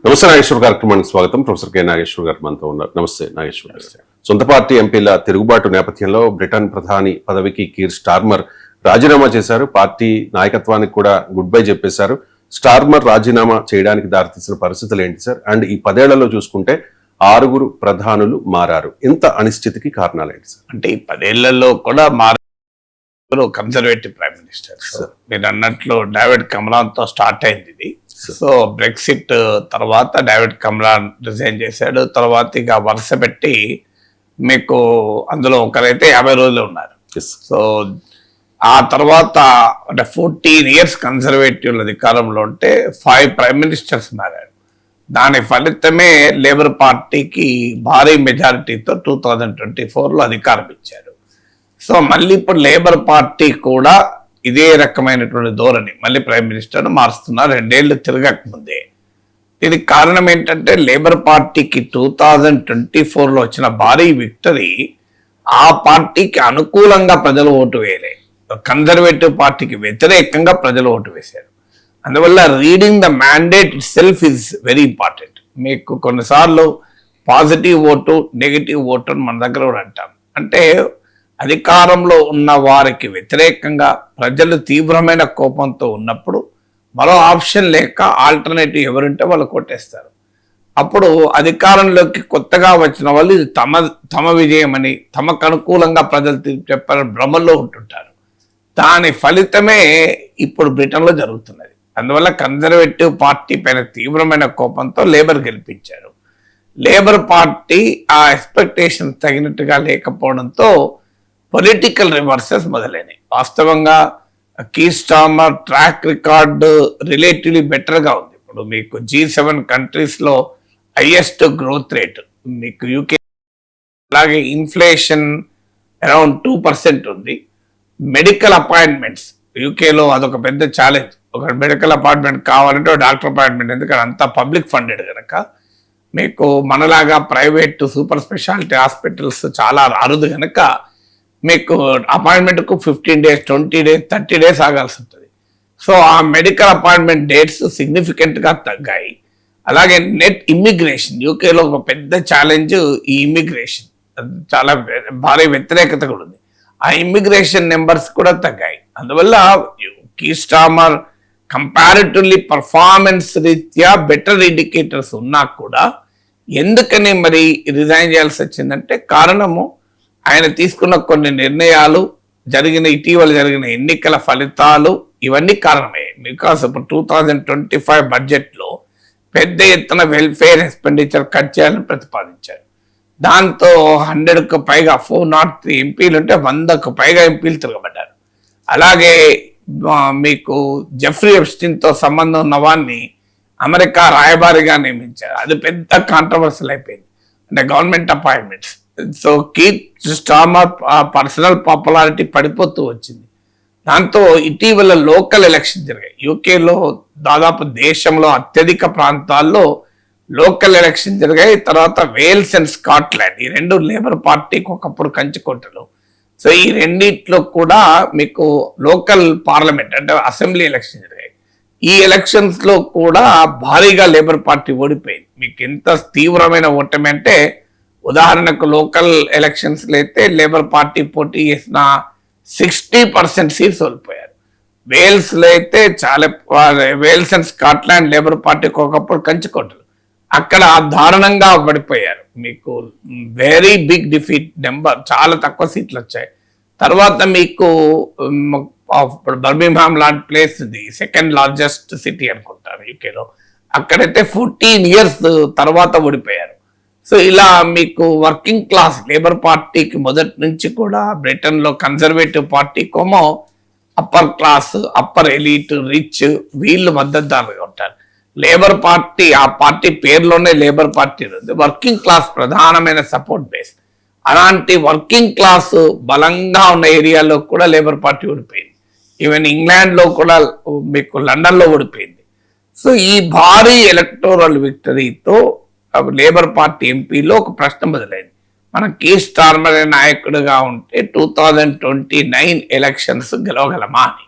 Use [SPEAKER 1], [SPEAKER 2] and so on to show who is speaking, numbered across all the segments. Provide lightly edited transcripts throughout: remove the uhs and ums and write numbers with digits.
[SPEAKER 1] నమస్తే నాగేశ్వర్ కార్యక్రమానికి స్వాగతం. ప్రొఫెసర్ కె నాగేశ్వర్ గారు మనతో ఉన్నారు. నమస్తే నాగేశ్వర్ గారు. సొంత పార్టీ ఎంపీల తిరుగుబాటు నేపథ్యంలో బ్రిటన్ ప్రధాని పదవికి కీర్ స్టార్మర్ రాజీనామా చేశారు. పార్టీ నాయకత్వానికి కూడా గుడ్ బై చెప్పేశారు. స్టార్మర్ రాజీనామా చేయడానికి దారితీసిన పరిస్థితులు ఏంటి సార్? అండ్ ఈ 10 ఏళ్లలో చూసుకుంటే 6 ప్రధానులు మారారు. ఇంత అనిశ్చితికి కారణాలు ఏంటి సార్?
[SPEAKER 2] అంటే ఈ 10 ఏళ్లలో కూడా కన్జర్వేటివ్ ప్రైమ్ మినిస్టర్. మీరు అన్నట్లు డేవిడ్ కమరాన్ తో స్టార్ట్ అయింది ఇది. సో బ్రెక్సిట్ తర్వాత డేవిడ్ కమరాన్ రిజైన్ చేశాడు. తర్వాత ఇక వరుస పెట్టి మీకు అందులో ఒకరైతే 50 రోజులు ఉన్నారు. సో ఆ తర్వాత అంటే 14 years కన్జర్వేటివ్ల అధికారంలో ఉంటే 5 ప్రైమ్ మినిస్టర్స్ మారారు. దాని ఫలితమే లేబర్ పార్టీకి భారీ మెజారిటీతో 2024లో అధికారం ఇచ్చారు. సో మళ్ళీ ఇప్పుడు లేబర్ పార్టీ కూడా ఇదే రకమైనటువంటి ధోరణి మళ్ళీ ప్రైమ్ మినిస్టర్ను మారుస్తున్నారు 2 ఏళ్ళు తిరగక ముందే. దీనికి కారణం ఏంటంటే లేబర్ పార్టీకి 2024లో వచ్చిన భారీ విక్టరీ ఆ పార్టీకి అనుకూలంగా ప్రజలు ఓటు వేయలే, కన్జర్వేటివ్ పార్టీకి వ్యతిరేకంగా ప్రజలు ఓటు వేశారు. అందువల్ల reading the mandate it self is very important. మీకు కొన్నిసార్లు పాజిటివ్ ఓటు నెగిటివ్ ఓటు అని మన దగ్గర కూడా అంటాం. అంటే అధికారంలో ఉన్న వారికి వ్యతిరేకంగా ప్రజలు తీవ్రమైన కోపంతో ఉన్నప్పుడు మరో ఆప్షన్ లేక ఆల్టర్నేటివ్ ఎవరుంటే వాళ్ళు కొట్టేస్తారు. అప్పుడు అధికారంలోకి కొత్తగా వచ్చిన వాళ్ళు ఇది తమ విజయం అని తమకు అనుకూలంగా ప్రజలు చెప్పారని భ్రమల్లో ఉంటుంటారు. దాని ఫలితమే ఇప్పుడు బ్రిటన్లో జరుగుతున్నది. అందువల్ల కన్జర్వేటివ్ పార్టీ పైన తీవ్రమైన కోపంతో లేబర్ గెలిపించారు. లేబర్ పార్టీ ఆ ఎక్స్పెక్టేషన్ తగినట్టుగా లేకపోవడంతో పొలిటికల్ రివర్సెస్ మొదలైనవి. వాస్తవంగా Keir Starmer track record relatively బెటర్గా ఉంది. ఇప్పుడు మీకు G7 కంట్రీస్లో హైయెస్ట్ గ్రోత్ రేట్ మీకు యూకే, అలాగే ఇన్ఫ్లేషన్ అరౌండ్ 2% ఉంది. మెడికల్ అపాయింట్మెంట్స్ యూకేలో అదొక పెద్ద ఛాలెంజ్. ఒక మెడికల్ అపాయింట్మెంట్ కావాలంటే డాక్టర్ అపాయింట్మెంట్, ఎందుకంటే అంతా పబ్లిక్ ఫండెడ్ కనుక మీకు మనలాగా ప్రైవేట్ సూపర్ స్పెషాలిటీ హాస్పిటల్స్ చాలా అరుదు కనుక మీకు అపాయింట్మెంట్కు 15 days 20 days 30 days ఆగాల్సి ఉంటుంది. సో ఆ మెడికల్ అపాయింట్మెంట్ డేట్స్ సిగ్నిఫికెంట్గా తగ్గాయి. అలాగే నెట్ ఇమ్మిగ్రేషన్ యూకేలో ఒక పెద్ద ఛాలెంజ్ ఈ ఇమ్మిగ్రేషన్, చాలా భారీ వ్యతిరేకత కూడా ఉంది. ఆ ఇమ్మిగ్రేషన్ నెంబర్స్ కూడా తగ్గాయి. అందువల్ల కీర్ స్టార్మర్ కంపారిటివ్లీ పర్ఫార్మెన్స్ రీత్యా బెటర్ ఇండికేటర్స్ ఉన్నా కూడా ఎందుకని మరి రిజైన్ చేయాల్సి వచ్చిందంటే కారణము ఆయన తీసుకున్న కొన్ని నిర్ణయాలు, ఇటీవల జరిగిన ఎన్నికల ఫలితాలు ఇవన్నీ కారణమయ్యాయి. బికాస్ ఇప్పుడు 2025 బడ్జెట్లో పెద్ద ఎత్తున వెల్ఫేర్ ఎక్స్పెండిచర్ కట్ చేయాలని ప్రతిపాదించారు. దాంతో 100కు పైగా 403 ఎంపీలు ఉంటే 100కు పైగా ఎంపీలు తిరగబడ్డారు. అలాగే మీకు జెఫ్రీ ఎప్స్టీన్తో సంబంధం ఉన్న వాడిని అమెరికా రాయబారిగా నియమించారు. అది పెద్ద కాంట్రవర్సల్ అయిపోయింది. అంటే government appointments. So Keir Starmer personal popularity పడిపోతూ వచ్చింది. దాంతో ఇటీవల లోకల్ ఎలక్షన్ జరిగాయి. యూకేలో దాదాపు దేశంలో అత్యధిక ప్రాంతాల్లో లోకల్ ఎలక్షన్ జరిగాయి. తర్వాత వేల్స్ అండ్ స్కాట్లాండ్, ఈ 2 లేబర్ పార్టీకి ఒకప్పుడు కంచుకోటలు. సో ఈ రెండిట్లో కూడా మీకు లోకల్ పార్లమెంట్ అంటే అసెంబ్లీ ఎలక్షన్ జరిగాయి. ఈ ఎలక్షన్స్ లో కూడా భారీగా లేబర్ పార్టీ ఓడిపోయింది. మీకు ఎంత తీవ్రమైన ఓటమి అంటే ఉదాహరణకు లోకల్ ఎలక్షన్స్లో అయితే లేబర్ పార్టీ పోటీ చేసిన 60% సీట్స్ ఓడిపోయారు. వేల్స్లో అయితే వేల్స్ అండ్ స్కాట్లాండ్ లేబర్ పార్టీకి ఒకప్పుడు కంచుకోటలు, అక్కడ దారుణంగా పడిపోయారు. మీకు వెరీ బిగ్ డిఫీట్ నెంబర్, చాలా తక్కువ సీట్లు వచ్చాయి. తర్వాత మీకు బర్మింగ్హామ్ లాంటి ప్లేస్, ఇది 2nd largest సిటీ అనుకుంటారు యూకేలో, అక్కడైతే 14 years తర్వాత ఓడిపోయారు. సో ఇలా మీకు వర్కింగ్ క్లాస్ లేబర్ పార్టీకి మొదటి నుంచి కూడా బ్రిటన్లో కన్జర్వేటివ్ పార్టీకేమో upper class, upper elite, rich వీళ్ళు మద్దతుదారులుగా ఉంటారు. లేబర్ పార్టీ, ఆ పార్టీ పేరులోనే లేబర్ పార్టీ ఉంది, వర్కింగ్ క్లాస్ ప్రధానమైన సపోర్ట్ బేస్. అలాంటి వర్కింగ్ క్లాస్ బలంగా ఉన్న ఏరియాలో కూడా లేబర్ పార్టీ ఓడిపోయింది. ఈవెన్ ఇంగ్లాండ్లో కూడా మీకు లండన్లో ఓడిపోయింది. సో ఈ భారీ ఎలక్టోరల్ విక్టరీతో లేబర్ పార్టీ ఎంపీలో ఒక ప్రశ్న మొదలైంది. మనం కీర్ స్టార్మర్ నాయకుడిగా ఉంటే 2029 ఎలక్షన్స్ గెలవగలమా అని.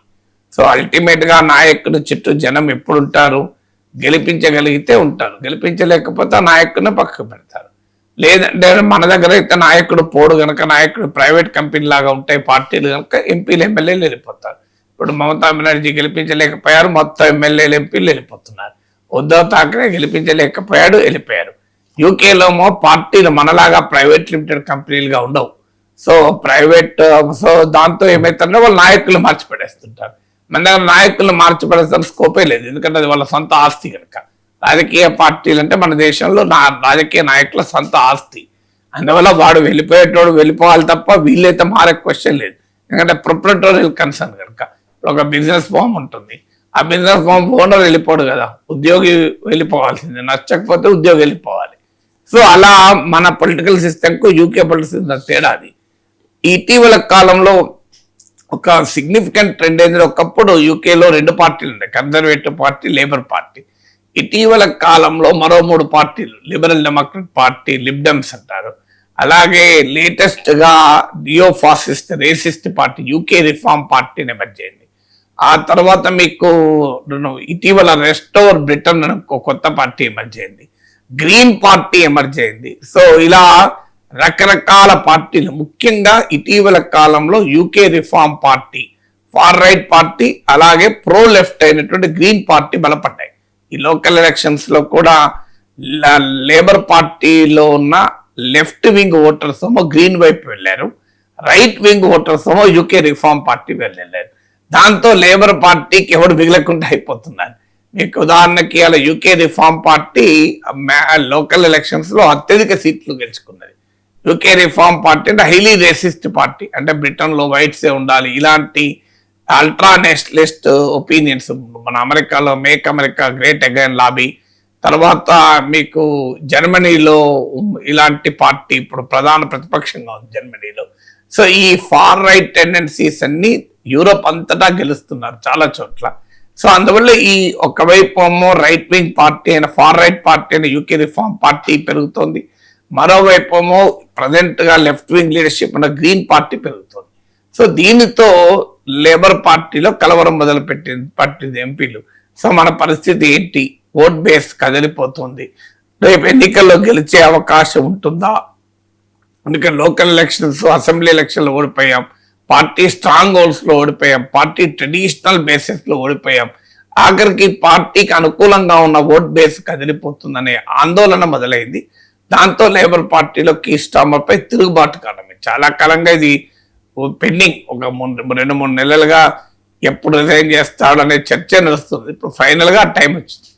[SPEAKER 2] సో అల్టిమేట్గా నాయకుడు చుట్టూ జనం ఎప్పుడు ఉంటారు? గెలిపించగలిగితే ఉంటారు, గెలిపించలేకపోతే ఆ నాయకుడిని పక్కకు పెడతారు. లేదంటే మన దగ్గర అయితే నాయకుడు పోడు కనుక, నాయకుడు ప్రైవేట్ కంపెనీ లాగా ఉంటాయి పార్టీలు కనుక ఎంపీలు ఎమ్మెల్యేలు వెళ్ళిపోతారు. ఇప్పుడు మమతా బెనర్జీ గెలిపించలేకపోయారు, మొత్తం ఎమ్మెల్యేలు ఎంపీలు వెళ్ళిపోతున్నారు. ఉద్ధవ్ ఠాక్రే గెలిపించలేకపోయాడు, వెళ్ళిపోయారు. యూకేలో పార్టీలు మనలాగా ప్రైవేట్ లిమిటెడ్ కంపెనీలుగా ఉండవు. సో ప్రైవేట్, సో దాంతో ఏమైతుందంటే వాళ్ళ నాయకులు మార్చిపడేస్తుంటారు. మన దగ్గర నాయకులు మార్చిపడేస్తాను స్కోపే లేదు, ఎందుకంటే అది వాళ్ళ సొంత ఆస్తి కనుక. రాజకీయ పార్టీలు అంటే మన దేశంలో రాజకీయ నాయకుల సొంత ఆస్తి. అందువల్ల వాడు వెళ్ళిపోయేటోడు వెళ్ళిపోవాలి తప్ప వీళ్ళైతే మారే క్వశ్చన్ లేదు, ఎందుకంటే ప్రొప్రైటోరియల్ కన్సర్న్ కనుక. ఒక బిజినెస్ ఫామ్ ఉంటుంది, ఆ బిజినెస్ ఫామ్ ఓనర్ వెళ్ళిపోడు కదా, ఉద్యోగి వెళ్ళిపోవాల్సిందే, నచ్చకపోతే ఉద్యోగి వెళ్ళిపోవాలి. సో అలా మన పొలిటికల్ సిస్టమ్కు యూకే పొలిటికల్ సిస్టమ్ తేడా అది. ఇటీవల కాలంలో ఒక సిగ్నిఫికెంట్ ట్రెండ్ ఏంటంటే, ఒకప్పుడు యూకేలో 2 పార్టీలు ఉన్నాయి, కన్జర్వేటివ్ పార్టీ, లేబర్ పార్టీ. ఇటీవల కాలంలో మరో 3 పార్టీలు, లిబరల్ డెమోక్రట్ పార్టీ, లిబ్డమ్స్ అంటారు, అలాగే లేటెస్ట్ గా neo fascist racist party UK reform పార్టీని ఎమర్జ్ అయింది. ఆ తర్వాత మీకు ఇటీవల రెస్టోర్ బ్రిటన్ కొత్త పార్టీ ఎమర్జ్ అయింది, గ్రీన్ పార్టీ ఎమర్జ్ అయింది. సో ఇలా రకరకాల పార్టీలు, ముఖ్యంగా ఇటీవల కాలంలో UK reform party, far right party, అలాగే ప్రో లెఫ్ట్ అయినటువంటి గ్రీన్ పార్టీ బలపడ్డాయి. ఈ లోకల్ ఎలక్షన్స్ లో కూడా లేబర్ పార్టీలో ఉన్న లెఫ్ట్ వింగ్ ఓటర్స్ ఏమో గ్రీన్ వైపు వెళ్ళారు, రైట్ వింగ్ ఓటర్స్ ఏమో యూకే రిఫార్మ్ పార్టీ వెళ్ళారు. దాంతో లేబర్ పార్టీకి ఎవరు మిగలకుండా అయిపోతున్నారు. మీకు ఉదాహరణకి అలా UK reform party local elections లో అత్యధిక సీట్లు గెలుచుకున్నది. యూకే రిఫార్మ్ పార్టీ అంటే హైలీ రేసిస్ట్ పార్టీ, అంటే బ్రిటన్ లో వైట్సే ఉండాలి ఇలాంటి అల్ట్రా నేషనలిస్ట్ ఒపీనియన్స్. మన అమెరికాలో make America great again lobby, తర్వాత మీకు జర్మనీలో ఇలాంటి పార్టీ ఇప్పుడు ప్రధాన ప్రతిపక్షంగా ఉంది జర్మనీలో. సో ఈ ఫార్ రైట్ టెండెన్సీస్ అన్ని యూరోప్ అంతటా గెలుస్తున్నారు చాలా చోట్ల. సో అందువల్ల ఈ ఒకవైపు ఏమో రైట్ వింగ్ పార్టీ అయిన ఫార్ రైట్ పార్టీ అయిన యూకే రిఫార్మ్ పార్టీ పెరుగుతోంది, మరోవైపు ఏమో ప్రజెంట్ గా లెఫ్ట్ వింగ్ లీడర్షిప్ ఉన్న గ్రీన్ పార్టీ పెరుగుతోంది. సో దీనితో లేబర్ పార్టీలో కలవరం పట్టింది ఎంపీలు. సో మన పరిస్థితి ఏంటి, ఓట్ బేస్ కదిలిపోతుంది, రేపు ఎన్నికల్లో గెలిచే అవకాశం ఉంటుందా? అందుకని లోకల్ ఎలక్షన్స్, అసెంబ్లీ ఎలక్షన్లు ఓడిపోయాం, పార్టీ స్ట్రాంగ్ హోల్డ్స్ లో ఓడిపోయాం, పార్టీ ట్రెడిషనల్ బేసిస్ లో ఓడిపోయాం, ఆఖరికి పార్టీకి అనుకూలంగా ఉన్న ఓట్ బేస్ కదిలిపోతుందనే ఆందోళన మొదలైంది. దాంతో లేబర్ పార్టీలో కీర్ స్టార్మర్ పై తిరుగుబాటు కారణమే. చాలా కాలంగా ఇది పెండింగ్, ఒక 2-3 నెలలుగా ఎప్పుడు రిజైన్ చేస్తాడు అనే చర్చ నడుస్తుంది. ఇప్పుడు ఫైనల్ గా టైం వచ్చింది.